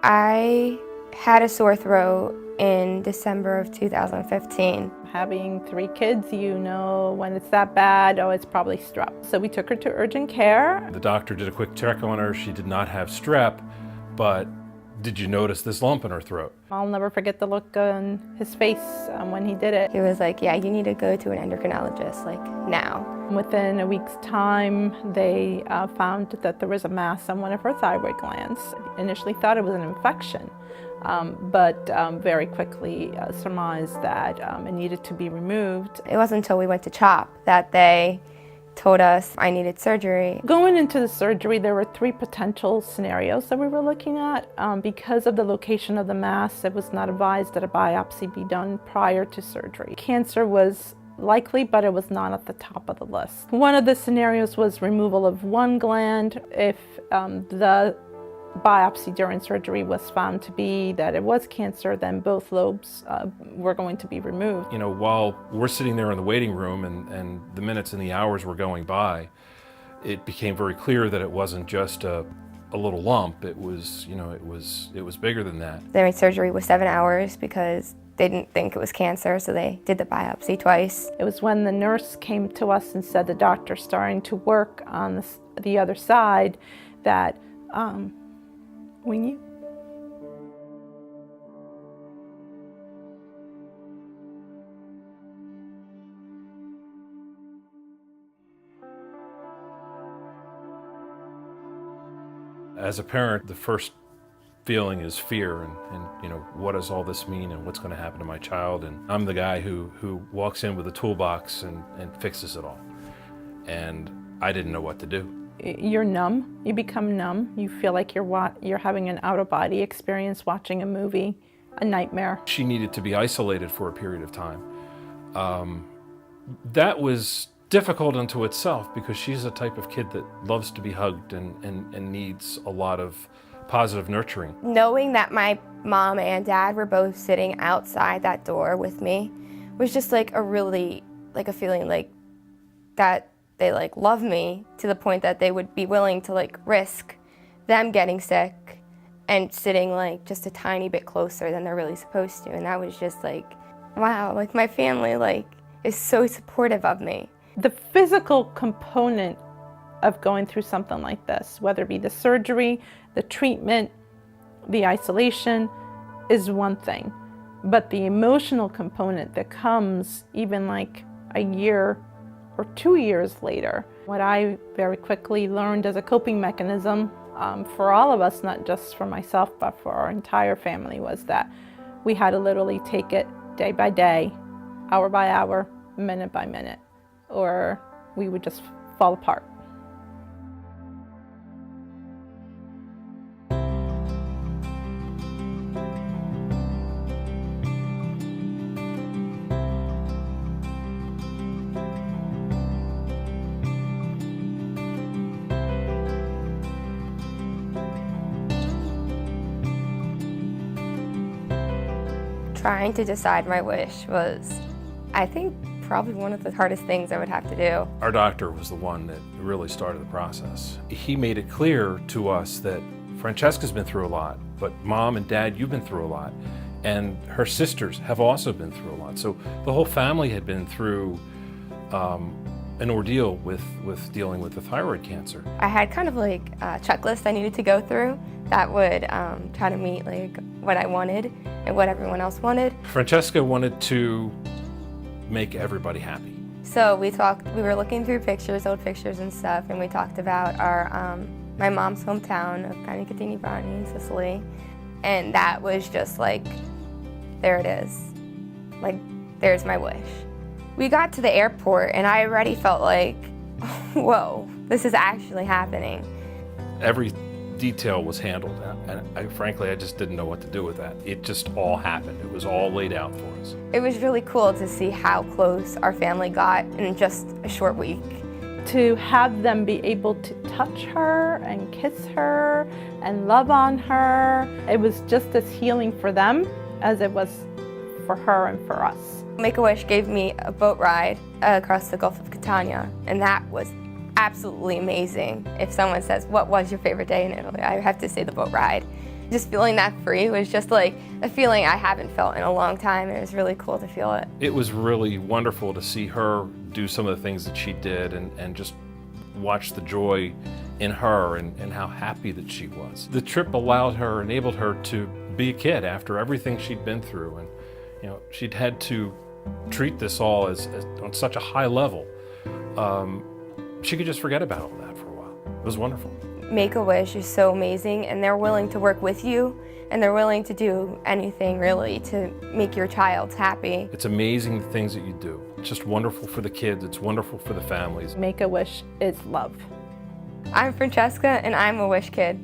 I had a sore throat in December of 2015. Having 3 kids, you know when it's that bad, oh, it's probably strep. So we took her to urgent care. The doctor did a quick check on her. She did not have strep, but did you notice this lump in her throat? I'll never forget the look on his face when he did it. He was like, yeah, you need to go to an endocrinologist, like now. Within a week's time, they found that there was a mass on one of her thyroid glands. Initially thought it was an infection, but very quickly surmised that it needed to be removed. It wasn't until we went to CHOP that they told us I needed surgery. Going into the surgery, there were 3 potential scenarios that we were looking at. Because of the location of the mass, it was not advised that a biopsy be done prior to surgery. Cancer was likely, but it was not at the top of the list. One of the scenarios was removal of one gland. If the biopsy during surgery was found to be that it was cancer, then both lobes were going to be removed. You know, while we're sitting there in the waiting room and the minutes and the hours were going by, it became very clear that it wasn't just a little lump. It was, you know, it was bigger than that. Their surgery was 7 hours because they didn't think it was cancer, so they did the biopsy twice. It was when the nurse came to us and said the doctor's starting to work on the other side that we knew. As a parent, the first feeling is fear and you know, what does all this mean and what's going to happen to my child? And I'm the guy who walks in with a toolbox and fixes it all. And I didn't know what to do. You're numb. You become numb. You feel like you're having an out-of-body experience watching a movie, a nightmare. She needed to be isolated for a period of time. That was difficult unto itself because she's a type of kid that loves to be hugged and needs a lot of positive nurturing. Knowing that my mom and dad were both sitting outside that door with me was just like a really, like a feeling like that they like love me to the point that they would be willing to like risk them getting sick and sitting like just a tiny bit closer than they're really supposed to. And that was just like, wow, like my family like is so supportive of me. The physical component of going through something like this, whether it be the surgery, the treatment, the isolation, is one thing. But the emotional component that comes even like a year or 2 years later, what I very quickly learned as a coping mechanism for all of us, not just for myself, but for our entire family, was that we had to literally take it day by day, hour by hour, minute by minute, or we would just fall apart. Trying to decide my wish was, I think, probably one of the hardest things I would have to do. Our doctor was the one that really started the process. He made it clear to us that Francesca's been through a lot, but Mom and Dad, you've been through a lot, and her sisters have also been through a lot. So the whole family had been through an ordeal with dealing with the thyroid cancer. I had kind of like a checklist I needed to go through that would try to meet like what I wanted and what everyone else wanted. Francesca wanted to make everybody happy. So we were looking through pictures, old pictures and stuff, and we talked about our my mom's hometown of Cani Brani in Sicily. And that was just like, there it is. Like, there's my wish. We got to the airport and I already felt like, whoa, this is actually happening. Every detail was handled, and frankly, I just didn't know what to do with that. It just all happened. It was all laid out for us. It was really cool to see how close our family got in just a short week. To have them be able to touch her and kiss her and love on her, it was just as healing for them as it was for her and for us. Make-A-Wish gave me a boat ride across the Gulf of Catania, and that was absolutely amazing. If someone says, what was your favorite day in Italy? I have to say the boat ride. Just feeling that free was just like a feeling I haven't felt in a long time. It was really cool to feel it. It was really wonderful to see her do some of the things that she did and just watch the joy in her and how happy that she was. The trip enabled her to be a kid after everything she'd been through, and she'd had to treat this all as on such a high level. She could just forget about all that for a while. It was wonderful. Make-A-Wish is so amazing, and they're willing to work with you, and they're willing to do anything really to make your child happy. It's amazing the things that you do. It's just wonderful for the kids. It's wonderful for the families. Make-A-Wish is love. I'm Francesca, and I'm a Wish Kid.